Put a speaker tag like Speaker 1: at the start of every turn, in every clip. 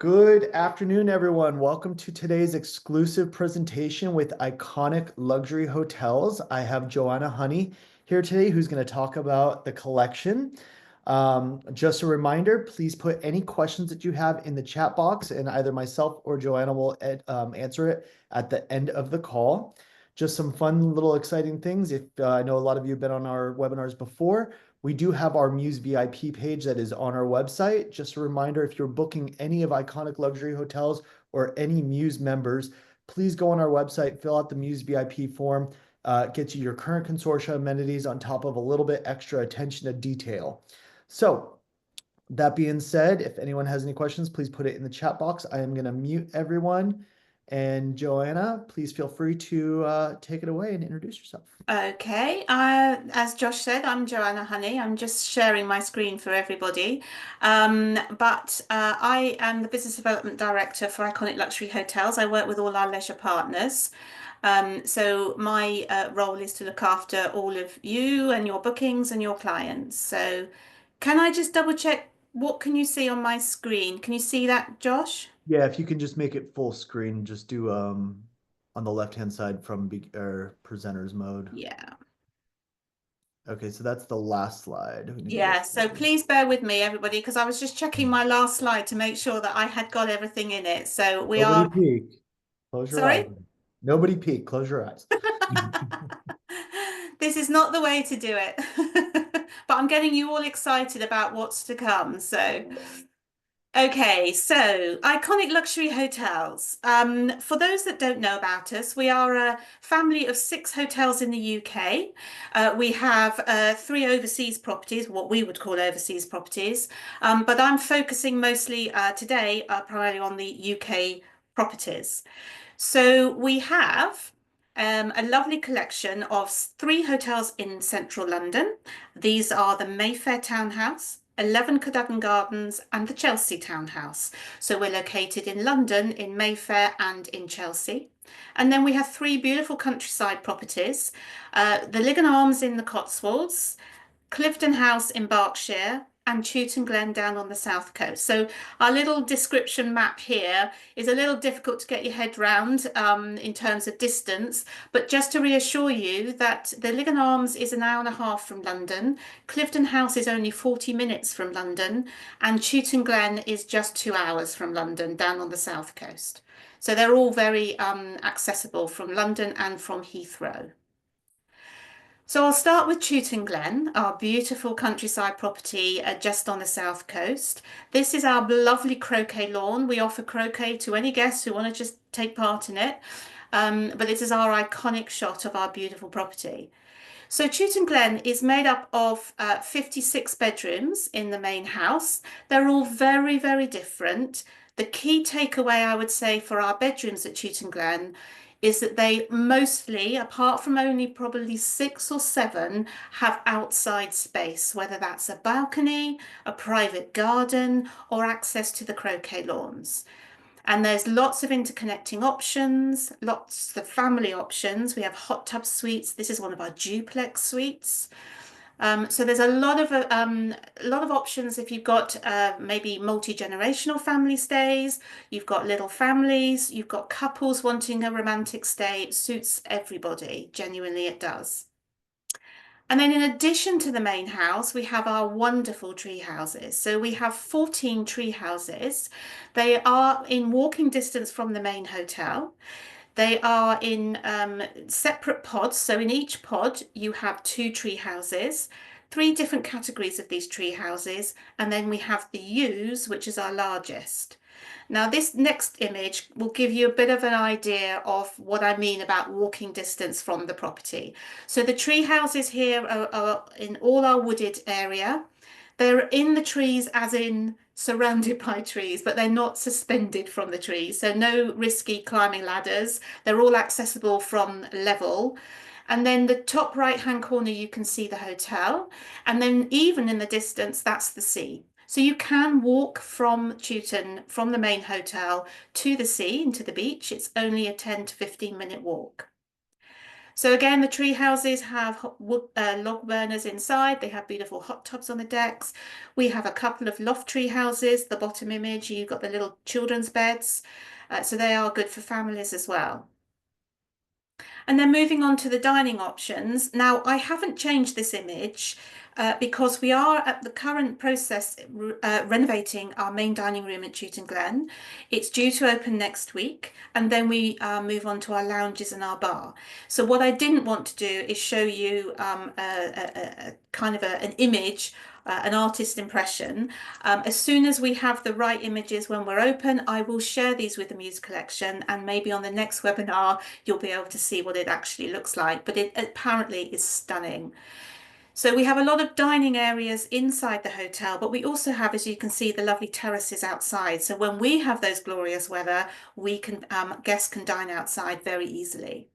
Speaker 1: Good afternoon, everyone. Welcome to today's exclusive presentation with iconic luxury hotels. I have Joanna Honey here today who's going to talk about the collection. Just a reminder, please put any questions that you have in the chat box and either myself or Joanna will answer it at the end of the call. Just some fun little exciting things. If I know a lot of you have been on our webinars before, we do have our Muse VIP page that is on our website. Just a reminder, if you're booking any of iconic luxury hotels or any Muse members, please go on our website, fill out the Muse VIP form, gets you your current consortia amenities on top of a little bit extra attention to detail. So that being said, if anyone has any questions, please put it in the chat box. I am going to mute everyone. And Joanna, please feel free to take it away and introduce yourself.
Speaker 2: Okay, as Josh said, I'm Joanna Honey. I'm just sharing my screen for everybody. I am the Business Development Director for Iconic Luxury Hotels. I work with all our leisure partners. So my role is to look after all of you and your bookings and your clients. So can I just double check, what can you see on my screen? Can you see that, Josh?
Speaker 1: Yeah, if you can just make it full screen, just do on the left-hand side from presenters mode.
Speaker 2: Yeah.
Speaker 1: Okay, so that's the last slide. We need to go
Speaker 2: Yeah, so
Speaker 1: forward.
Speaker 2: please bear with me, everybody, because I was just checking my last slide to make sure that I had got everything in it. So we
Speaker 1: Nobody
Speaker 2: are,
Speaker 1: peek. Close your eyes.
Speaker 2: sorry?
Speaker 1: Nobody peek. Close your eyes.
Speaker 2: This is not the way to do it. But I'm getting you all excited about what's to come. So, okay, so iconic luxury hotels. For those that don't know about us, we are a family of 6 hotels in the UK. We have 3 overseas properties, what we would call overseas properties, but I'm focusing mostly today primarily on the UK properties. So we have a lovely collection of 3 hotels in central London. These are the Mayfair Townhouse, 11 Cadogan Gardens, and the Chelsea Townhouse. So we're located in London, in Mayfair, and in Chelsea. And then we have 3 beautiful countryside properties, the Lygon Arms in the Cotswolds, Cliveden House in Berkshire, and Chewton Glen down on the south coast. So our little description map here is a little difficult to get your head round in terms of distance, but just to reassure you that the Lygon Arms is an hour and a half from London, Cliveden House is only 40 minutes from London, and Chewton Glen is just 2 hours from London down on the south coast. So they're all very accessible from London and from Heathrow. So I'll start with Chewton Glen, our beautiful countryside property just on the south coast. This is our lovely croquet lawn. We offer croquet to any guests who want to just take part in it. But this is our iconic shot of our beautiful property. So Chewton Glen is made up of 56 bedrooms in the main house. They're all very, very different. The key takeaway, I would say, for our bedrooms at Chewton Glen is that they mostly, apart from only probably 6 or 7, have outside space, whether that's a balcony, a private garden, or access to the croquet lawns. And there's lots of interconnecting options, lots of family options. We have hot tub suites. This is one of our duplex suites. So there's a lot of options if you've got maybe multi-generational family stays, you've got little families, you've got couples wanting a romantic stay. It suits everybody. Genuinely, it does. And then in addition to the main house, we have our wonderful tree houses. So we have 14 tree houses. They are in walking distance from the main hotel. They are in separate pods. So in each pod, you have 2 tree houses, 3 different categories of these tree houses. And then we have the U's, which is our largest. Now, this next image will give you a bit of an idea of what I mean about walking distance from the property. So the tree houses here are in all our wooded area. They're in the trees, as in surrounded by trees, but they're not suspended from the trees. So no risky climbing ladders. They're all accessible from level. And then the top right-hand corner, you can see the hotel. And then even in the distance, that's the sea. So you can walk from Chewton, from the main hotel to the sea, into the beach. It's only a 10 to 15 minute walk. So again, the tree houses have log burners inside. They have beautiful hot tubs on the decks. We have a couple of loft tree houses. The bottom image, you've got the little children's beds. So they are good for families as well. And then moving on to the dining options. Now, I haven't changed this image because we are at the current process renovating our main dining room at Chewton Glen. It's due to open next week, and then we move on to our lounges and our bar. So what I didn't want to do is show you a kind of an image, an artist impression. As soon as we have the right images when we're open, I will share these with the Muse collection, and maybe on the next webinar, you'll be able to see what it actually looks like. But it apparently is stunning. So we have a lot of dining areas inside the hotel, but we also have, as you can see, the lovely terraces outside. So when we have those glorious weather, we can guests can dine outside very easily.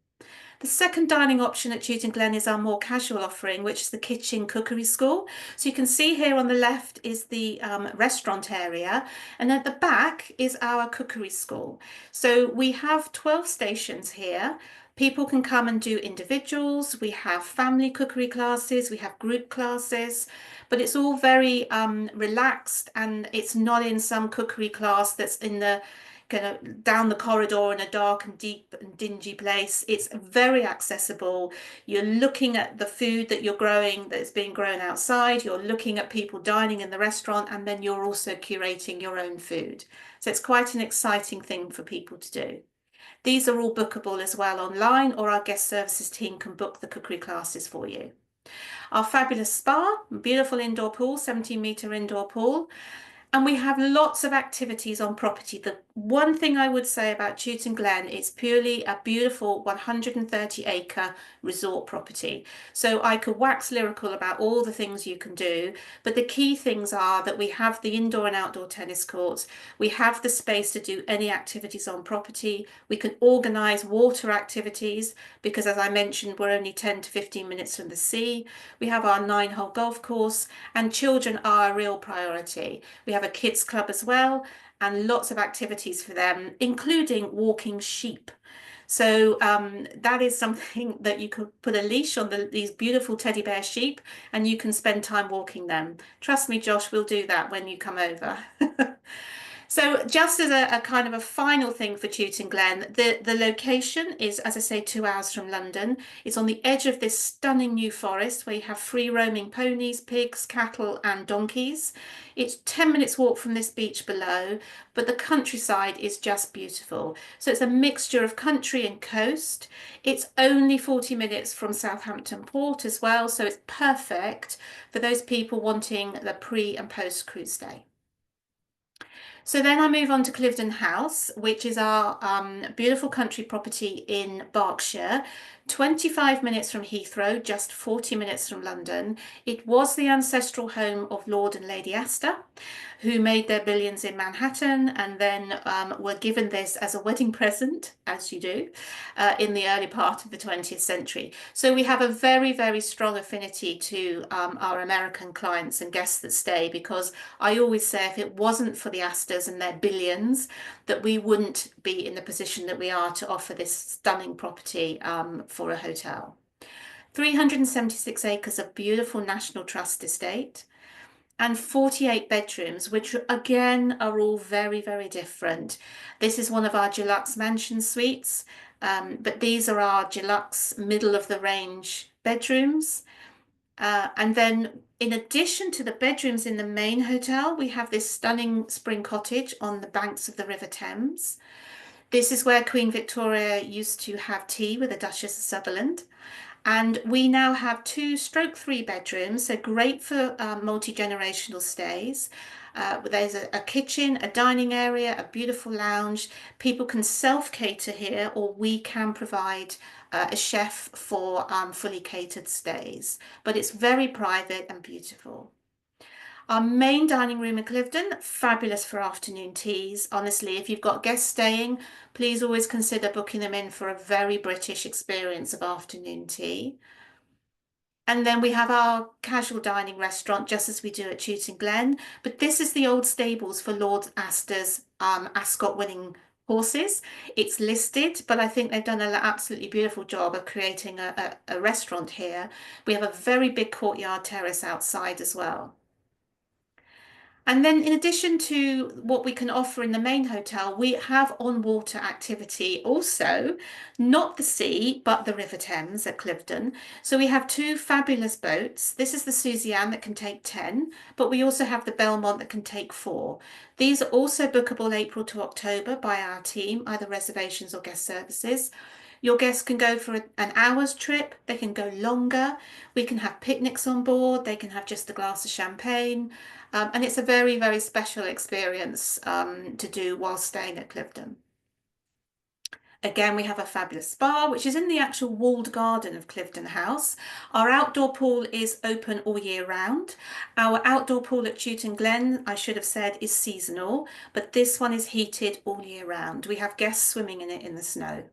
Speaker 2: The second dining option at Chewton Glen is our more casual offering, which is the kitchen cookery school. So you can see here on the left is the restaurant area, and at the back is our cookery school. So we have 12 stations here. People can come and do individuals. We have family cookery classes. We have group classes, but it's all very relaxed, and it's not in some cookery class that's in the kind of down the corridor in a dark and deep and dingy place. It's very accessible. You're looking at the food that you're growing, that's being grown outside. You're looking at people dining in the restaurant, and then you're also curating your own food. So it's quite an exciting thing for people to do. These are all bookable as well online, or our guest services team can book the cookery classes for you. Our fabulous spa, beautiful indoor pool, 17-meter indoor pool. And we have lots of activities on property. The one thing I would say about Chewton Glen, it's purely a beautiful 130-acre resort property. So I could wax lyrical about all the things you can do, but the key things are that we have the indoor and outdoor tennis courts. We have the space to do any activities on property. We can organise water activities because, as I mentioned, we're only 10 to 15 minutes from the sea. We have our 9-hole golf course, and children are a real priority. We have a kids club as well, and lots of activities for them, including walking sheep. So that is something that you could put a leash on these beautiful teddy bear sheep, and you can spend time walking them. Trust me, Josh, we'll do that when you come over. So just as a kind of a final thing for Chewton Glen, the location is, as I say, 2 hours from London. It's on the edge of this stunning new forest where you have free roaming ponies, pigs, cattle and donkeys. It's 10 minutes walk from this beach below, but the countryside is just beautiful. So it's a mixture of country and coast. It's only 40 minutes from Southampton Port as well, so it's perfect for those people wanting the pre and post cruise stay. So then I move on to Cliveden House, which is our beautiful country property in Berkshire, 25 minutes from Heathrow, just 40 minutes from London. It was the ancestral home of Lord and Lady Astor, who made their billions in Manhattan and then were given this as a wedding present, as you do, in the early part of the 20th century. So we have a very, very strong affinity to our American clients and guests that stay, because I always say if it wasn't for the Astors and their billions, that we wouldn't be in the position that we are to offer this stunning property for a hotel. 376 acres of beautiful National Trust estate, and 48 bedrooms, which again are all very, very different. This is one of our deluxe mansion suites, but these are our deluxe middle of the range bedrooms. And then in addition to the bedrooms in the main hotel, we have this stunning spring cottage on the banks of the River Thames. This is where Queen Victoria used to have tea with the Duchess of Sutherland. And we now have 2/3 bedrooms, so great for multi-generational stays. There's a kitchen, a dining area, a beautiful lounge. People can self-cater here, or we can provide a chef for fully catered stays. But it's very private and beautiful. Our main dining room in Cliveden, fabulous for afternoon teas. Honestly, if you've got guests staying, please always consider booking them in for a very British experience of afternoon tea. And then we have our casual dining restaurant, just as we do at Chewton Glen. But this is the old stables for Lord Astor's Ascot winning horses. It's listed, but I think they've done an absolutely beautiful job of creating a restaurant here. We have a very big courtyard terrace outside as well. And then in addition to what we can offer in the main hotel, we have on-water activity also, not the sea, but the River Thames at Cliveden. So we have two fabulous boats. This is the Susie Ann that can take 10, but we also have the Belmont that can take 4. These are also bookable April to October by our team, either reservations or guest services. Your guests can go for an hour's trip, they can go longer, we can have picnics on board, they can have just a glass of champagne, and it's a very, very special experience to do while staying at Cliveden. Again, we have a fabulous spa, which is in the actual walled garden of Cliveden House. Our outdoor pool is open all year round. Our outdoor pool at Chewton Glen, I should have said, is seasonal, but this one is heated all year round. We have guests swimming in it in the snow.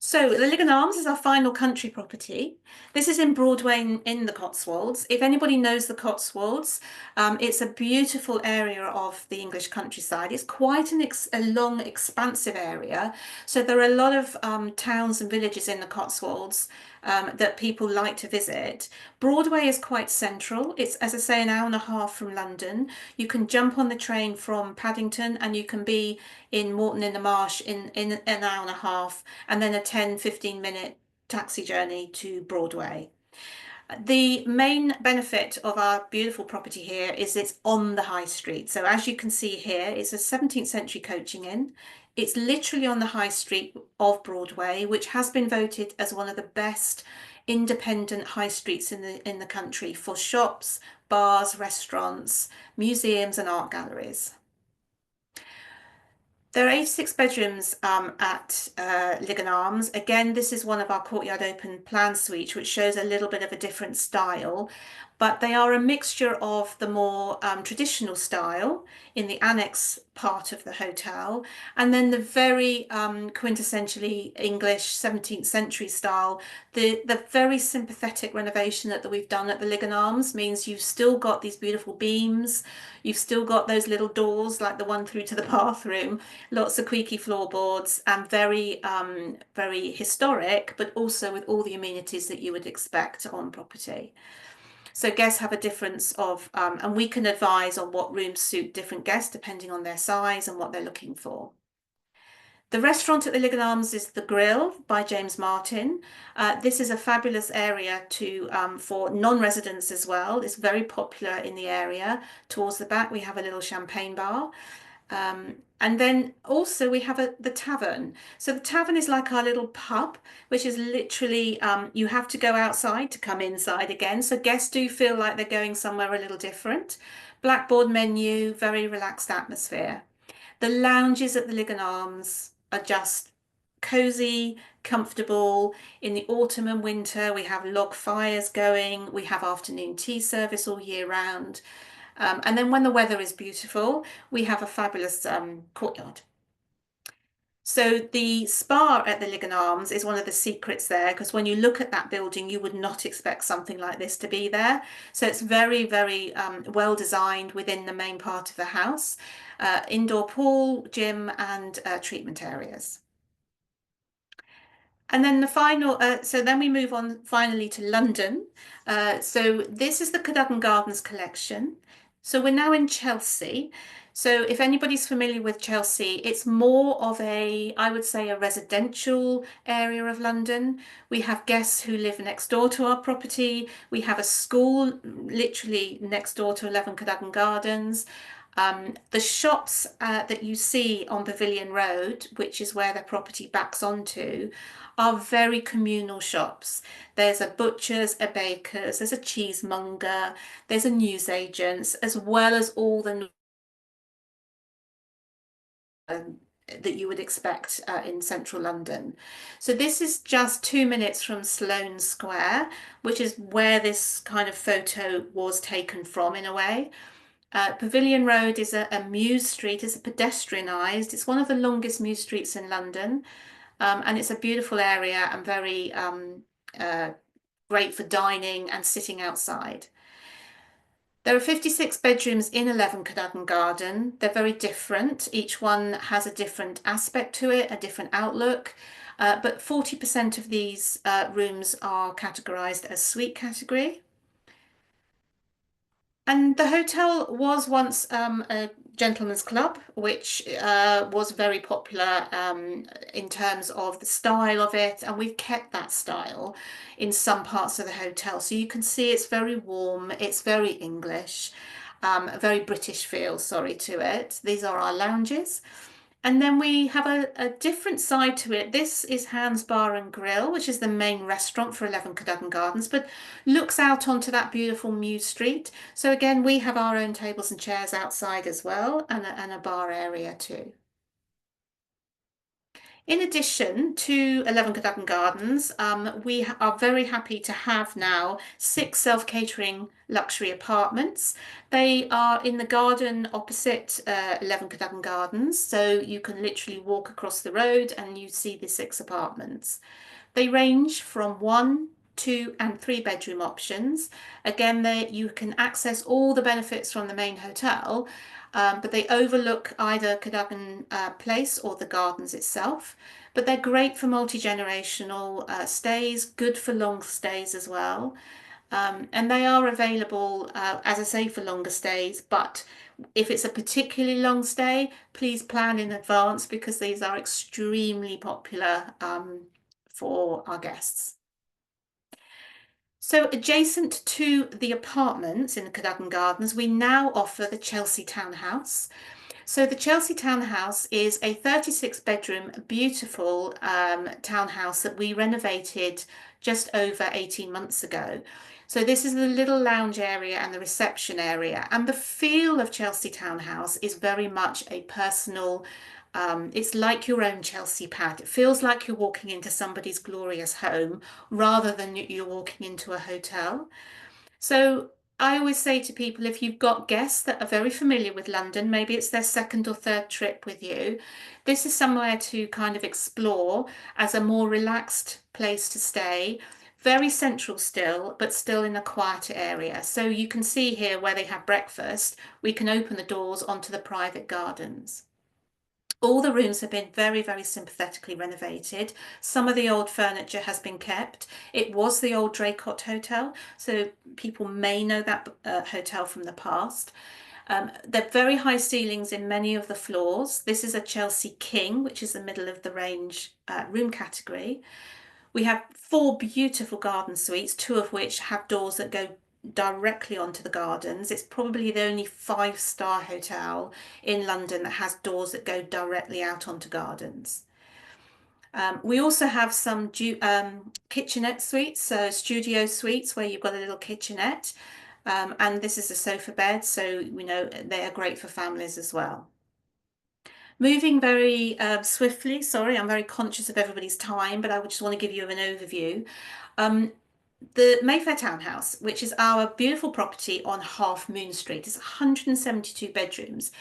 Speaker 2: So the Lygon Arms is our final country property. This is in Broadway in the Cotswolds. If anybody knows the Cotswolds, it's a beautiful area of the English countryside. It's quite a long, expansive area. So there are a lot of towns and villages in the Cotswolds that people like to visit. Broadway is quite central. It's, as I say, an hour and a half from London. You can jump on the train from Paddington and you can be in Morton in the Marsh in an hour and a half, and then a 10-15 minute taxi journey to Broadway. The main benefit of our beautiful property here is it's on the high street. So as you can see here, it's a 17th century coaching inn. It's literally on the high street of Broadway, which has been voted as one of the best independent high streets in the country for shops, bars, restaurants, museums and art galleries. There are 86 bedrooms at Lygon Arms. Again, this is one of our courtyard open plan suites, which shows a little bit of a different style, but they are a mixture of the more traditional style in the annex part of the hotel, and then the very quintessentially English 17th century style. The very sympathetic renovation that we've done at the Lygon Arms means you've still got these beautiful beams, you've still got those little doors like the one through to the bathroom, lots of creaky floorboards, and very, very historic, but also with all the amenities that you would expect on property. So guests have a difference of, and we can advise on what rooms suit different guests depending on their size and what they're looking for. The restaurant at the Lygon Arms is The Grill by James Martin. This is a fabulous area for non-residents as well. It's very popular in the area. Towards the back, we have a little champagne bar. And then also we have the tavern. So the tavern is like our little pub, which is literally, you have to go outside to come inside again. So guests do feel like they're going somewhere a little different. Blackboard menu, very relaxed atmosphere. The lounges at the Lygon Arms are just cozy, comfortable. In the autumn and winter, we have log fires going. We have afternoon tea service all year round. And then when the weather is beautiful, we have a fabulous courtyard. So the spa at the Lygon Arms is one of the secrets there, because when you look at that building, you would not expect something like this to be there. So it's very, very well designed within the main part of the house. Indoor pool, gym and treatment areas. And then the final, so then we move on finally to London. So this is the Cadogan Gardens collection. So we're now in Chelsea. So if anybody's familiar with Chelsea, it's more of I would say, a residential area of London. We have guests who live next door to our property. We have a school literally next door to 11 Cadogan Gardens. The shops that you see on Pavilion Road, which is where the property backs onto, are very communal shops. There's a butcher's, a baker's, there's a cheesemonger, there's a newsagent's, as well as all the that you would expect in central London. So this is just 2 minutes from Sloane Square, which is where this kind of photo was taken from in a way. Pavilion Road is a Muse street, it's pedestrianised, it's one of the longest Muse streets in London, and it's a beautiful area and very great for dining and sitting outside. There are 56 bedrooms in 11 Cadogan Garden. They're very different. Each one has a different aspect to it, a different outlook. But 40% of these rooms are categorized as suite category. And the hotel was once a gentleman's club, which was very popular in terms of the style of it. And we've kept that style in some parts of the hotel. So you can see it's very warm, it's very English, a very British feel, sorry, to it. These are our lounges. And then we have a different side to it. This is Hans Bar and Grill, which is the main restaurant for 11 Cadogan Gardens, but looks out onto that beautiful Muse Street. So again, we have our own tables and chairs outside as well, and a bar area too. In addition to 11 Cadogan Gardens, we are very happy to have now 6 self-catering luxury apartments. They are in the garden opposite 11 Cadogan Gardens, so you can literally walk across the road and you see the 6 apartments. They range from 1, 2 and 3 bedroom options. Again, you can access all the benefits from the main hotel, but they overlook either Cadogan Place or the gardens itself. But they're great for multi-generational stays, good for long stays as well. And they are available, as I say, for longer stays. But if it's a particularly long stay, please plan in advance because these are extremely popular for our guests. So adjacent to the apartments in the Cadogan Gardens, we now offer the Chelsea Townhouse. So the Chelsea Townhouse is a 36 bedroom, beautiful townhouse that we renovated just over 18 months ago. So this is the little lounge area and the reception area. And the feel of Chelsea Townhouse is very much a personal, it's like your own Chelsea pad. It feels like you're walking into somebody's glorious home rather than you're walking into a hotel. So I always say to people, if you've got guests that are very familiar with London, maybe it's their second or third trip with you, this is somewhere to kind of explore as a more relaxed place to stay. Very central still, but still in a quieter area. So you can see here where they have breakfast, we can open the doors onto the private gardens. All the rooms have been very, very sympathetically renovated. Some of the old furniture has been kept. It was the old Draycott Hotel, so people may know that hotel from the past. There are very high ceilings in many of the floors. This is a Chelsea King, which is the middle of the range room category. We have 4 beautiful garden suites, 2 of which have doors that go directly onto the gardens. It's probably the only 5-star hotel in London that has doors that go directly out onto gardens. We also have some kitchenette suites, so studio suites where you've got a little kitchenette. And this is a sofa bed, so we know they are great for families as well. Moving very swiftly, sorry, I'm very conscious of everybody's time, but I just want to give you an overview. The Mayfair Townhouse, which is our beautiful property on Half Moon Street, is 172 bedrooms.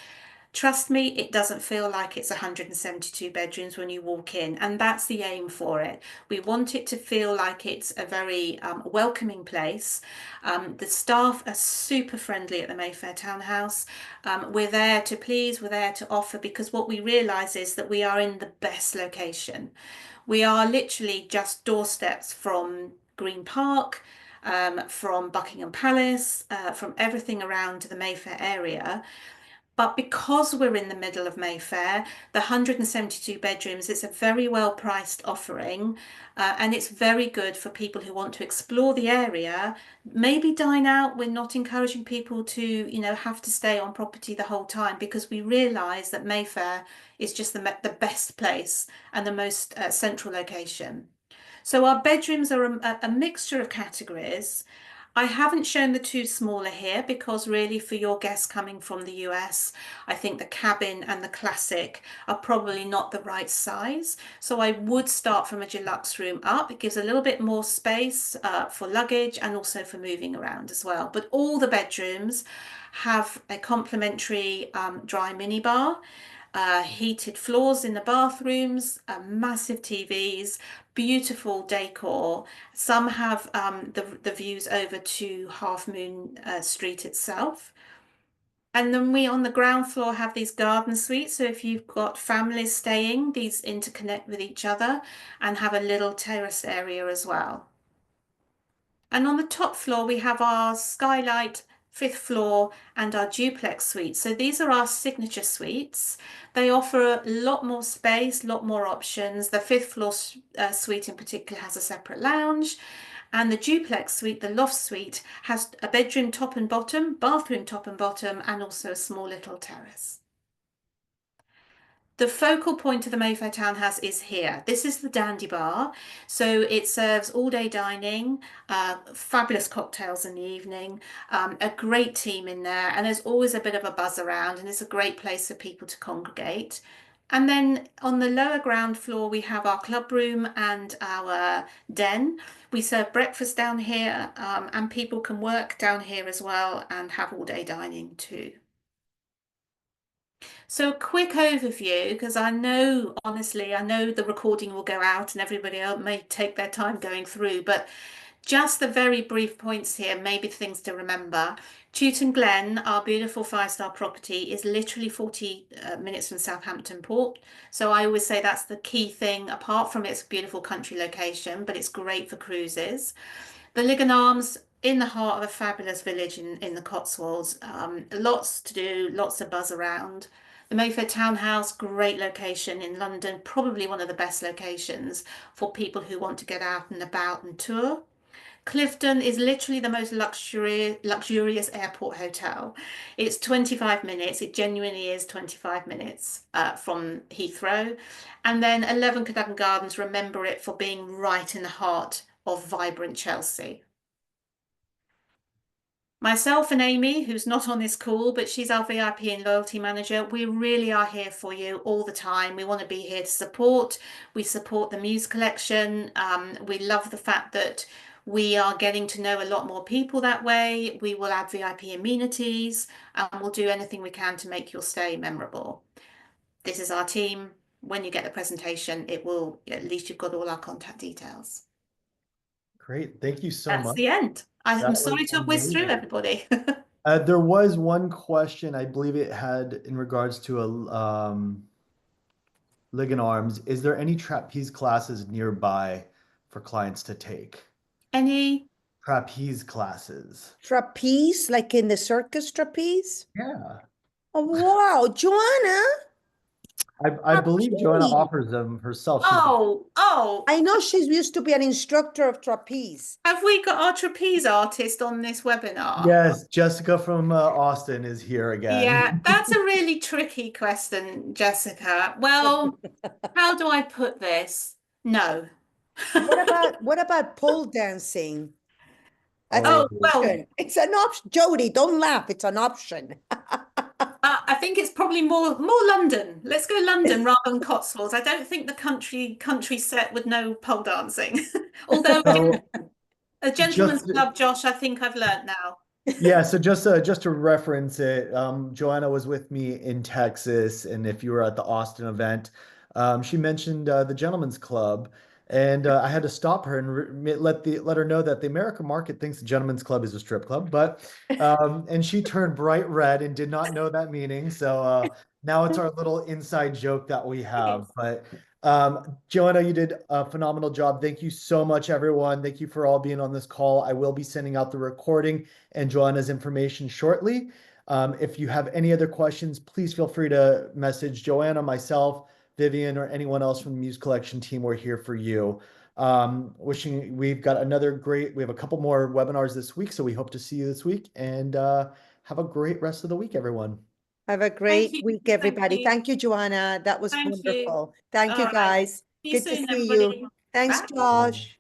Speaker 2: Trust me, it doesn't feel like it's 172 bedrooms when you walk in, and that's the aim for it. We want it to feel like it's a very welcoming place. The staff are super friendly at the Mayfair Townhouse. We're there to please, we're there to offer, because what we realise is that we are in the best location. We are literally just doorsteps from Green Park, from Buckingham Palace, from everything around the Mayfair area. But because we're in the middle of Mayfair, the 172 bedrooms, it's a very well priced offering, and it's very good for people who want to explore the area, maybe dine out. We're not encouraging people to, have to stay on property the whole time, because we realise that Mayfair is just the best place and the most central location. So our bedrooms are a mixture of categories. I haven't shown the 2 smaller here because really for your guests coming from the US, I think the cabin and the classic are probably not the right size. So I would start from a deluxe room up. It gives a little bit more space for luggage and also for moving around as well. But all the bedrooms have a complimentary dry minibar. heated floors in the bathrooms, massive TVs, beautiful decor. Some have the views over to Half Moon Street itself. And then we on the ground floor have these garden suites. So if you've got families staying, these interconnect with each other and have a little terrace area as well. And on the top floor, we have our skylight, fifth floor, and our duplex suites. So these are our signature suites. They offer a lot more space, a lot more options. The fifth floor suite in particular has a separate lounge. And the duplex suite, the loft suite, has a bedroom top and bottom, bathroom top and bottom, and also a small little terrace. The focal point of the Mayfair Townhouse is here. This is the Dandy Bar. So it serves all-day dining, fabulous cocktails in the evening, a great team in there, and there's always a bit of a buzz around, and it's a great place for people to congregate. And then on the lower ground floor, we have our club room and our den. We serve breakfast down here, and people can work down here as well and have all-day dining too. So a quick overview, because I know, honestly, I know the recording will go out and everybody else may take their time going through, but just the very brief points here, maybe things to remember. Chewton Glen, our beautiful five-star property, is literally 40 minutes from Southampton Port. So I always say that's the key thing, apart from its beautiful country location, but it's great for cruises. The Lygon Arms, in the heart of a fabulous village in the Cotswolds. Lots to do, lots of buzz around. The Mayfair Townhouse, great location in London, probably one of the best locations for people who want to get out and about and tour. Cliveden is literally the most luxurious airport hotel. It's 25 minutes. It genuinely is 25 minutes from Heathrow. And then 11 Cadogan Gardens, remember it for being right in the heart of vibrant Chelsea. Myself and Amy, who's not on this call, but she's our VIP and loyalty manager, we really are here for you all the time. We want to be here to support. We support the Muse collection. We love the fact that we are getting to know a lot more people that way. We will add VIP amenities and we'll do anything we can to make your stay memorable. This is our team. When you get the presentation, it will, at least you've got all our contact details.
Speaker 1: Great. Thank you so
Speaker 2: That's
Speaker 1: much.
Speaker 2: the end. I'm
Speaker 1: That
Speaker 2: sorry
Speaker 1: was
Speaker 2: to have whizzed through
Speaker 1: amazing.
Speaker 2: everybody.
Speaker 1: There was one question, I believe it had in regards to a Lygon Arms. Is there any trapeze classes nearby for clients to take?
Speaker 2: Any?
Speaker 1: Trapeze classes.
Speaker 3: Trapeze, like in the circus trapeze?
Speaker 1: Yeah.
Speaker 3: Oh, wow. Joanna,
Speaker 1: I believe Joanna
Speaker 3: trapeze.
Speaker 1: offers them herself.
Speaker 2: Oh,
Speaker 3: I know she's used to be an instructor of trapeze.
Speaker 2: have we got our trapeze artist on this webinar?
Speaker 1: Yes, Jessica from Austin is here
Speaker 2: Yeah,
Speaker 1: again.
Speaker 2: that's a really tricky question, Jessica. Well, how do I put this? No.
Speaker 3: What about pole dancing? That's an
Speaker 2: Oh,
Speaker 1: Oh,
Speaker 2: well,
Speaker 3: option. It's an option. Jody, don't laugh. It's an option.
Speaker 2: I think it's probably more London. Let's go London rather than Cotswolds. I don't think the country set would know pole dancing. Although
Speaker 1: so
Speaker 2: a gentleman's
Speaker 1: just
Speaker 2: club, Josh, I think I've learnt now.
Speaker 1: yeah, so just to reference it, Joanna was with me in Texas, and if you were at the Austin event, she mentioned the Gentlemen's Club, and I had to stop her and let her know that the American market thinks the Gentlemen's Club is a strip club, but and she turned bright red and did not know that meaning. So now it's our little inside joke that we have. But Joanna, you did a phenomenal job. Thank you so much, everyone. Thank you for all being on this call. I will be sending out the recording and Joanna's information shortly. If you have any other questions, please feel free to message Joanna, myself, Vivian, or anyone else from the Muse Collection team. We're here for you. We've got we have a couple more webinars this week, so we hope to see you this week, and have a great rest of the week, everyone.
Speaker 3: Have a great week, everybody.
Speaker 2: you.
Speaker 3: Thank you, Joanna. That was
Speaker 2: Thank you.
Speaker 3: wonderful. Thank you,
Speaker 2: All right.
Speaker 3: guys.
Speaker 2: See you
Speaker 3: Good to
Speaker 2: soon,
Speaker 3: see
Speaker 2: everybody.
Speaker 3: you. Thanks,
Speaker 2: Bye.
Speaker 3: Josh.